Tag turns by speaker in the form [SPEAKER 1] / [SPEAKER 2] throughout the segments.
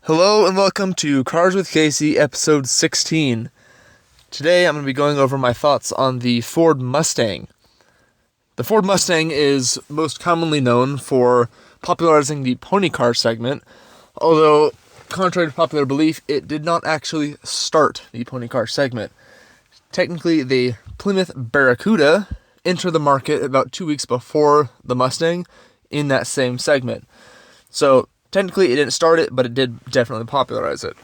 [SPEAKER 1] Hello and welcome to Cars with Kasey, episode 16. Today I'm going to be going over my thoughts on the Ford Mustang. The Ford Mustang is most commonly known for popularizing the pony car segment, although, contrary to popular belief, it did not actually start the pony car segment. Technically, the Plymouth Barracuda entered the market about 2 weeks before the Mustang in that same segment. So, technically, it didn't start it, but it did definitely popularize it.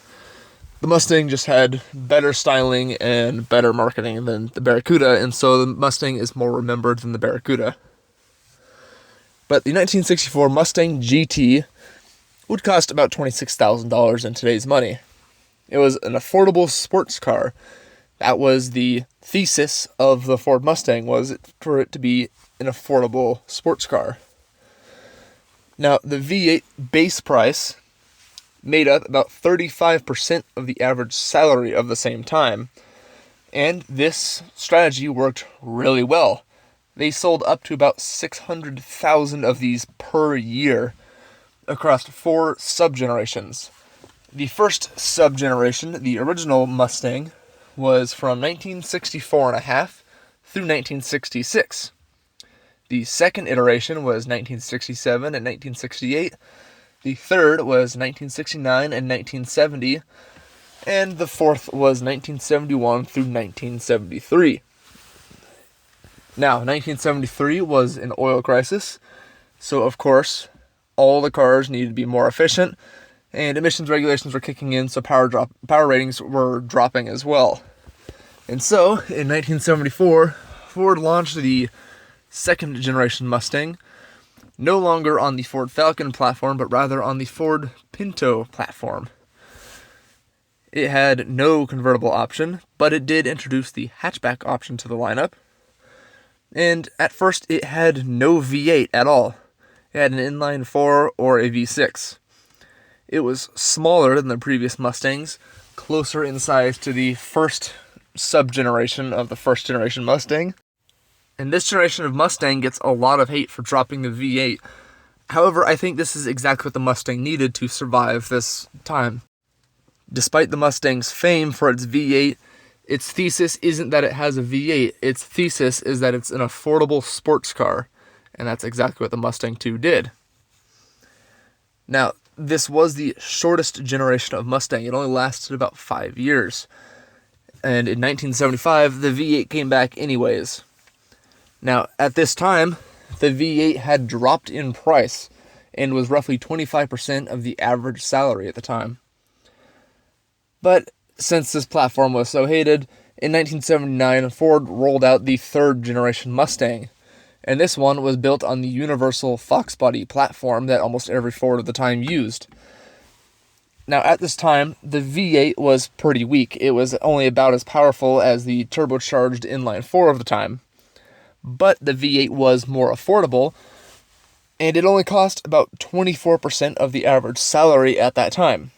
[SPEAKER 1] The Mustang just had better styling and better marketing than the Barracuda, and so the Mustang is more remembered than the Barracuda. But the 1964 Mustang GT would cost about $26,000 in today's money. It was an affordable sports car. That was the thesis of the Ford Mustang, was for it to be an affordable sports car. Now, the V8 base price made up about 35% of the average salary of the same time, and this strategy worked really well. They sold up to about 600,000 of these per year across 4 sub-generations. The first sub-generation, the original Mustang, was from 1964 and a half through 1966. The second iteration was 1967 and 1968. The third was 1969 and 1970. And the fourth was 1971 through 1973. Now, 1973 was an oil crisis, so of course, all the cars needed to be more efficient, and emissions regulations were kicking in, so power ratings were dropping as well. And so, in 1974, Ford launched the second generation Mustang, no longer on the Ford Falcon platform, but rather on the Ford Pinto platform. It had no convertible option, but it did introduce the hatchback option to the lineup. And at first, it had no V8 at all. It had an inline-4 or a V6. It was smaller than the previous Mustangs, closer in size to the first sub-generation of the first generation Mustang. And this generation of Mustang gets a lot of hate for dropping the V8. However, I think this is exactly what the Mustang needed to survive this time. Despite the Mustang's fame for its V8, its thesis isn't that it has a V8. Its thesis is that it's an affordable sports car. And that's exactly what the Mustang 2 did. Now, this was the shortest generation of Mustang. It only lasted about 5 years. And in 1975, the V8 came back anyways. Now, at this time, the V8 had dropped in price and was roughly 25% of the average salary at the time. But since this platform was so hated, in 1979, Ford rolled out the third generation Mustang, and this one was built on the universal Fox body platform that almost every Ford of the time used. Now, at this time, the V8 was pretty weak. It was only about as powerful as the turbocharged inline-4 of the time. But the V8 was more affordable, and it only cost about 24% of the average salary at that time.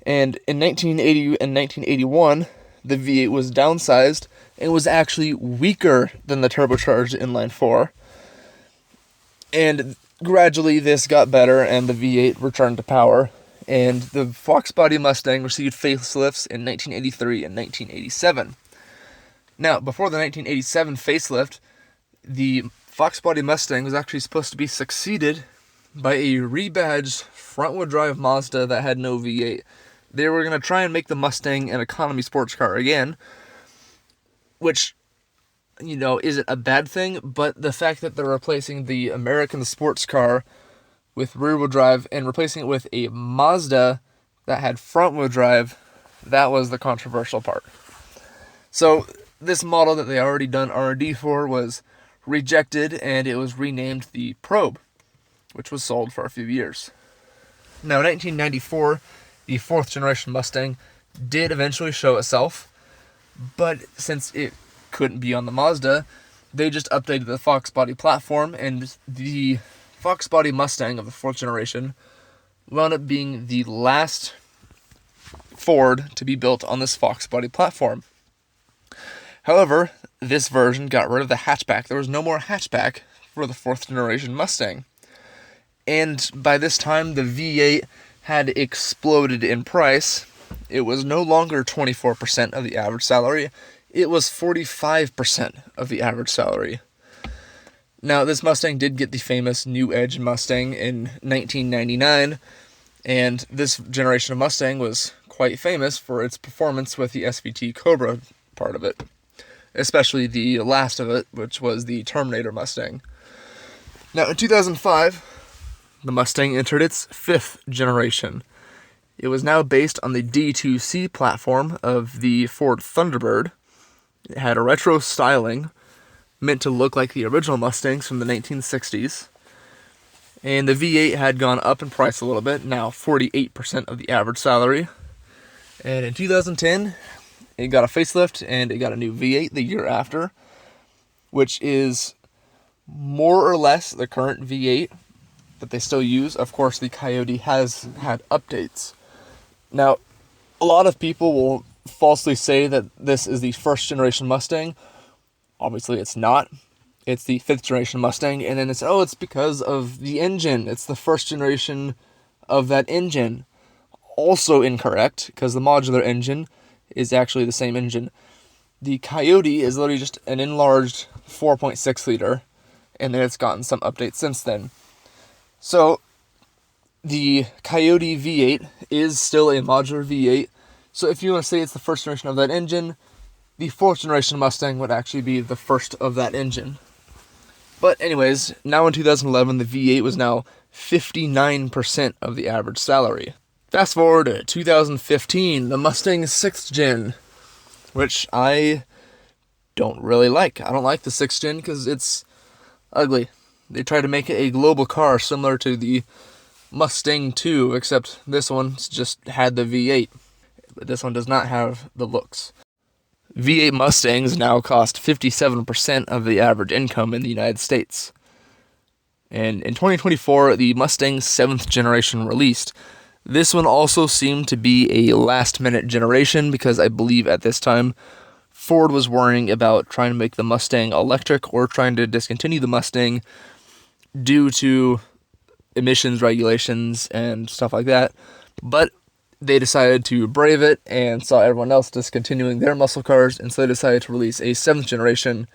[SPEAKER 1] And in 1980 and 1981, the V8 was downsized and was actually weaker than the turbocharged inline-4. And gradually this got better and the V8 returned to power. And the Fox body Mustang received facelifts in 1983 and 1987. Now, before the 1987 facelift, the Fox body Mustang was actually supposed to be succeeded by a rebadged front-wheel drive Mazda that had no V8. They were going to try and make the Mustang an economy sports car again, which, isn't a bad thing, but the fact that they're replacing the American sports car with rear-wheel drive and replacing it with a Mazda that had front-wheel drive, that was the controversial part. So, this model that they already done R&D for was rejected, and it was renamed the Probe, which was sold for a few years. Now, in 1994, the fourth generation Mustang did eventually show itself, but since it couldn't be on the Mazda, they just updated the Fox body platform, and the Fox body Mustang of the fourth generation wound up being the last Ford to be built on this Fox body platform. However, this version got rid of the hatchback. There was no more hatchback for the fourth generation Mustang. And by this time, the V8 had exploded in price. It was no longer 24% of the average salary. It was 45% of the average salary. Now, this Mustang did get the famous New Edge Mustang in 1999, and this generation of Mustang was quite famous for its performance with the SVT Cobra part of it, especially the last of it, which was the Terminator Mustang. Now, in 2005, the Mustang entered its 5th generation. It was now based on the D2C platform of the Ford Thunderbird. It had a retro styling, meant to look like the original Mustangs from the 1960s. And the V8 had gone up in price a little bit, now 48% of the average salary. And in 2010, it got a facelift and it got a new V8 the year after, which is more or less the current V8 that they still use. Of course, the Coyote has had updates. Now, a lot of people will falsely say that this is the 1st generation Mustang. Obviously, it's not. It's the 5th generation Mustang, and then it's because of the engine. It's the 1st generation of that engine. Also incorrect, because the modular engine is actually the same engine. The Coyote is literally just an enlarged 4.6 liter, and then it's gotten some updates since then. So, the Coyote V8 is still a modular V8, so if you want to say it's the 1st generation of that engine, the 4th generation Mustang would actually be the 1st of that engine. But anyways, now in 2011, the V8 was now 59% of the average salary. Fast forward to 2015, the Mustang 6th gen, which I don't really like. I don't like the 6th gen because it's ugly. They tried to make it a global car similar to the Mustang 2, except this one's just had the V8. But this one does not have the looks. V8 Mustangs now cost 57% of the average income in the United States. And in 2024, the Mustang 7th generation released. This one also seemed to be a last-minute generation because I believe at this time Ford was worrying about trying to make the Mustang electric or trying to discontinue the Mustang due to emissions regulations and stuff like that. But they decided to brave it and saw everyone else discontinuing their muscle cars, and so they decided to release a 7th generation,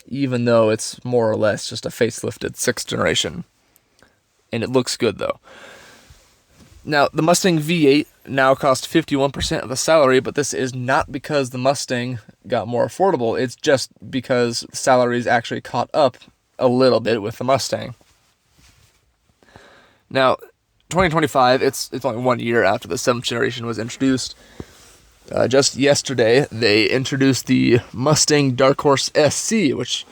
[SPEAKER 1] even though it's more or less just a facelifted 6th generation. And it looks good, though. Now, the Mustang V8 now costs 51% of the salary, but this is not because the Mustang got more affordable. It's just because salaries actually caught up a little bit with the Mustang. Now, 2025, it's only 1 year after the 7th generation was introduced. Just yesterday, they introduced the Mustang Dark Horse SC, which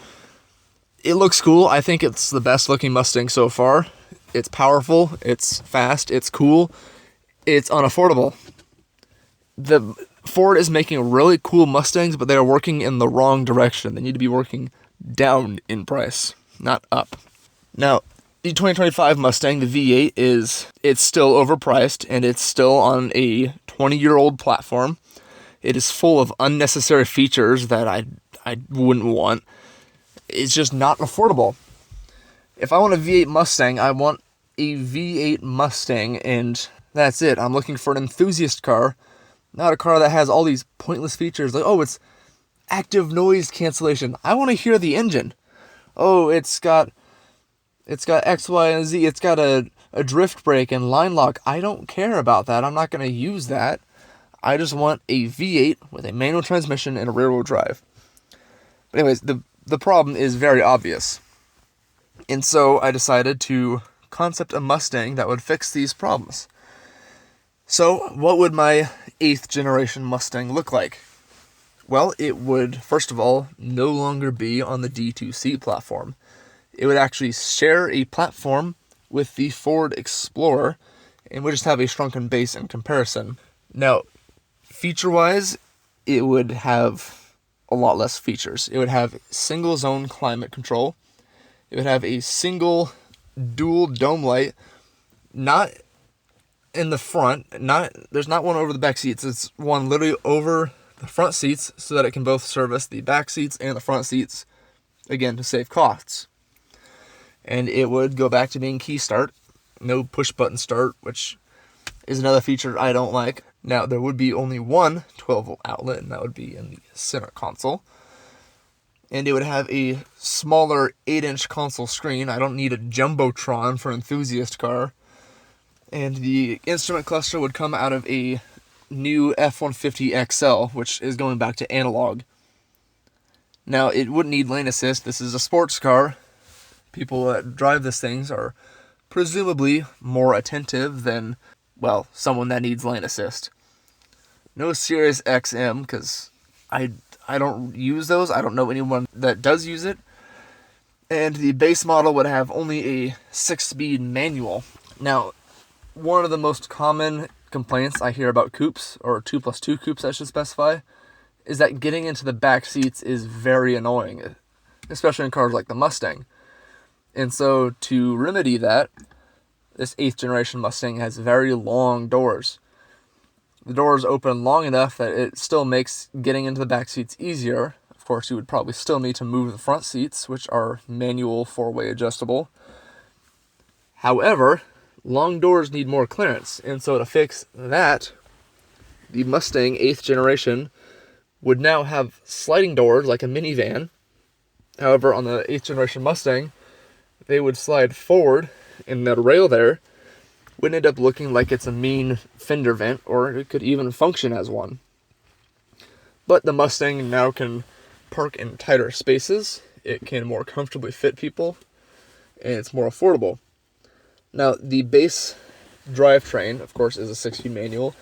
[SPEAKER 1] it looks cool. I think it's the best looking Mustang so far. It's powerful, it's fast, it's cool, it's unaffordable. The Ford is making really cool Mustangs, but they are working in the wrong direction. They need to be working down in price, not up. Now, the 2025 Mustang, the V8, it's still overpriced, and it's still on a 20-year-old platform. It is full of unnecessary features that I wouldn't want. It's just not affordable. If I want a V8 Mustang, I want a V8 Mustang, and that's it. I'm looking for an enthusiast car, not a car that has all these pointless features, like, it's active noise cancellation. I want to hear the engine. It's got X, Y, and Z. It's got a drift brake and line lock. I don't care about that. I'm not going to use that. I just want a V8 with a manual transmission and a rear-wheel drive. But anyways, the problem is very obvious. And so I decided to concept a Mustang that would fix these problems. So what would my 8th generation Mustang look like? Well, it would, first of all, no longer be on the D2C platform. It would actually share a platform with the Ford Explorer, and would just have a shrunken base in comparison. Now, feature-wise, it would have a lot less features. It would have single-zone climate control. It would have a single dual dome light, not in the front, there's not one over the back seats. It's one literally over the front seats so that it can both service the back seats and the front seats, again, to save costs. And it would go back to being key start, no push button start, which is another feature I don't like. Now, there would be only one 12-volt outlet, and that would be in the center console. And it would have a smaller 8-inch console screen. I don't need a Jumbotron for an enthusiast car. And the instrument cluster would come out of a new F-150 XL, which is going back to analog. Now, it wouldn't need lane assist. This is a sports car. People that drive these things are presumably more attentive than, well, someone that needs lane assist. No Sirius XM, because I don't use those. I don't know anyone that does use it. And the base model would have only a 6-speed manual. Now, one of the most common complaints I hear about coupes, or 2+2 coupes I should specify, is that getting into the back seats is very annoying, especially in cars like the Mustang. And so to remedy that, this 8th generation Mustang has very long doors. The doors open long enough that it still makes getting into the back seats easier. Of course, you would probably still need to move the front seats, which are manual 4-way adjustable. However, long doors need more clearance, and so to fix that, the Mustang 8th generation would now have sliding doors like a minivan. However, on the 8th generation Mustang, they would slide forward, and that rail there would end up looking like it's a mean fender vent, or it could even function as one. But the Mustang now can park in tighter spaces, it can more comfortably fit people, and it's more affordable. Now, the base drivetrain, of course, is a 6-speed manual,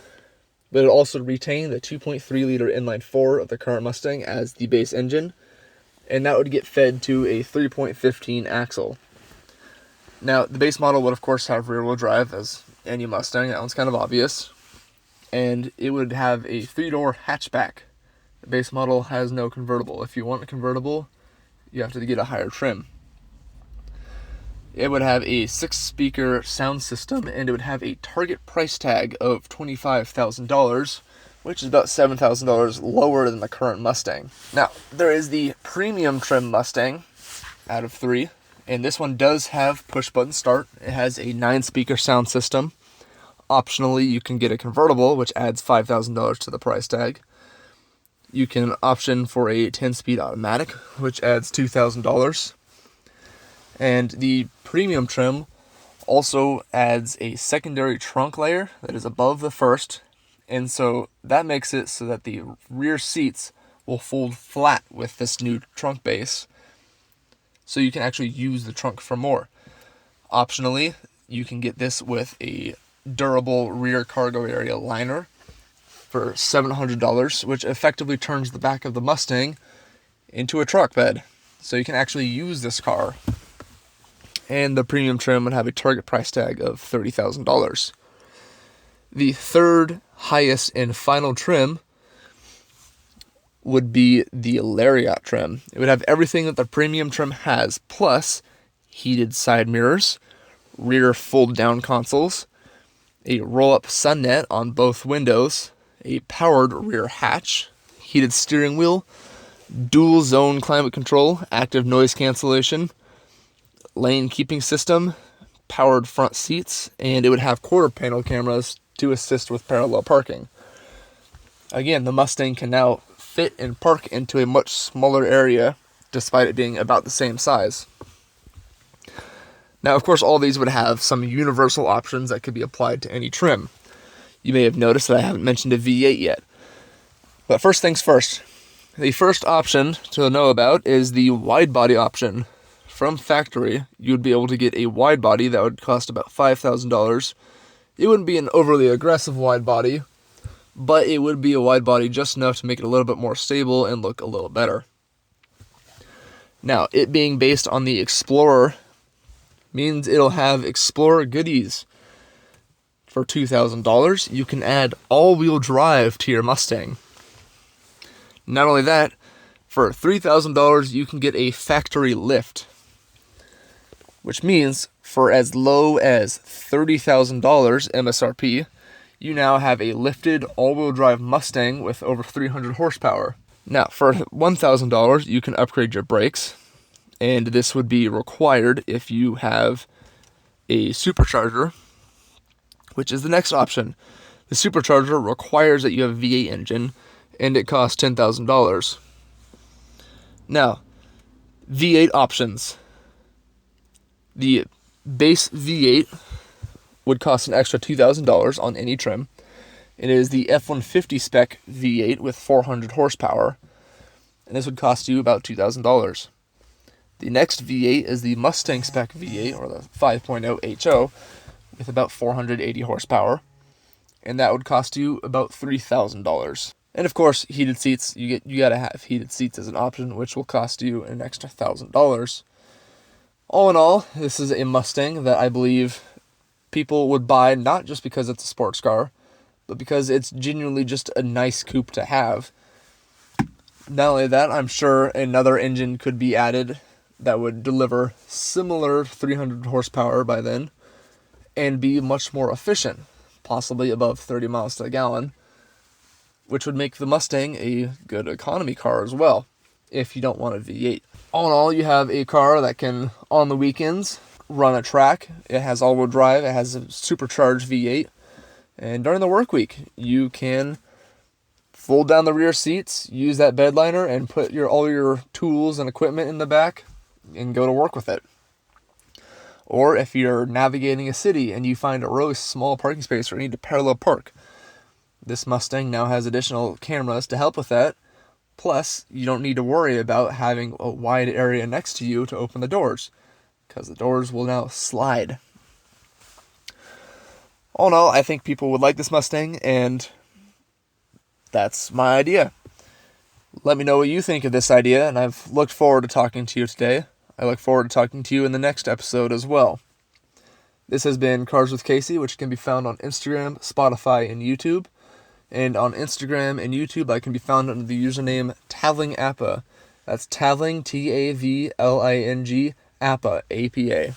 [SPEAKER 1] but it also retained the 2.3-liter inline-4 of the current Mustang as the base engine, and that would get fed to a 3.15 axle. Now, the base model would, of course, have rear-wheel drive, as any Mustang. That one's kind of obvious. And it would have a 3-door hatchback. The base model has no convertible. If you want a convertible, you have to get a higher trim. It would have a 6-speaker sound system, and it would have a target price tag of $25,000, which is about $7,000 lower than the current Mustang. Now, there is the premium trim Mustang out of 3. And this one does have push-button start. It has a 9-speaker sound system. Optionally, you can get a convertible, which adds $5,000 to the price tag. You can option for a 10-speed automatic, which adds $2,000. And the premium trim also adds a secondary trunk layer that is above the first. And so that makes it so that the rear seats will fold flat with this new trunk base, so you can actually use the trunk for more. Optionally, you can get this with a durable rear cargo area liner for $700, which effectively turns the back of the Mustang into a truck bed. So you can actually use this car. And the premium trim would have a target price tag of $30,000. The third highest and final trim would be the Lariat trim. It would have everything that the premium trim has, plus heated side mirrors, rear fold-down consoles, a roll-up sunnet on both windows, a powered rear hatch, heated steering wheel, dual-zone climate control, active noise cancellation, lane keeping system, powered front seats, and it would have quarter-panel cameras to assist with parallel parking. Again, the Mustang can now fit and park into a much smaller area, despite it being about the same size. Now, of course, all these would have some universal options that could be applied to any trim. You may have noticed that I haven't mentioned a V8 yet. But first things first, the first option to know about is the wide body option. From factory, you would be able to get a wide body that would cost about $5,000. It wouldn't be an overly aggressive wide body, but it would be a wide body just enough to make it a little bit more stable and look a little better. Now, it being based on the Explorer means it'll have Explorer goodies. For $2,000, you can add all-wheel drive to your Mustang. Not only that, for $3,000, you can get a factory lift, which means for as low as $30,000 MSRP, you now have a lifted all-wheel drive Mustang with over 300 horsepower. Now, for $1,000, you can upgrade your brakes, and this would be required if you have a supercharger, which is the next option. The supercharger requires that you have a V8 engine, and it costs $10,000. Now, V8 options. The base V8 would cost an extra $2,000 on any trim. It is the F-150 spec V8 with 400 horsepower, and this would cost you about $2,000. The next V8 is the Mustang spec V8, or the 5.0 HO, with about 480 horsepower, and that would cost you about $3,000. And of course, heated seats. You gotta have heated seats as an option, which will cost you an extra $1,000. All in all, this is a Mustang that I believe people would buy not just because it's a sports car, but because it's genuinely just a nice coupe to have. Not only that, I'm sure another engine could be added that would deliver similar 300 horsepower by then and be much more efficient, possibly above 30 miles to the gallon, which would make the Mustang a good economy car as well, if you don't want a V8. All in all, you have a car that can, on the weekends, run a track. It has all-wheel drive, it has a supercharged V8, and during the work week, you can fold down the rear seats, use that bed liner, and put all your tools and equipment in the back, and go to work with it. Or if you're navigating a city and you find a really small parking space or need to parallel park, this Mustang now has additional cameras to help with that. Plus, you don't need to worry about having a wide area next to you to open the doors, because the doors will now slide. All in all, I think people would like this Mustang, and that's my idea. Let me know what you think of this idea, and I've looked forward to talking to you today. I look forward to talking to you in the next episode as well. This has been Cars with Kasey, which can be found on Instagram, Spotify, and YouTube. And on Instagram and YouTube, I can be found under the username TavlingAppa. That's Tavling, Tavling, Appa, APA.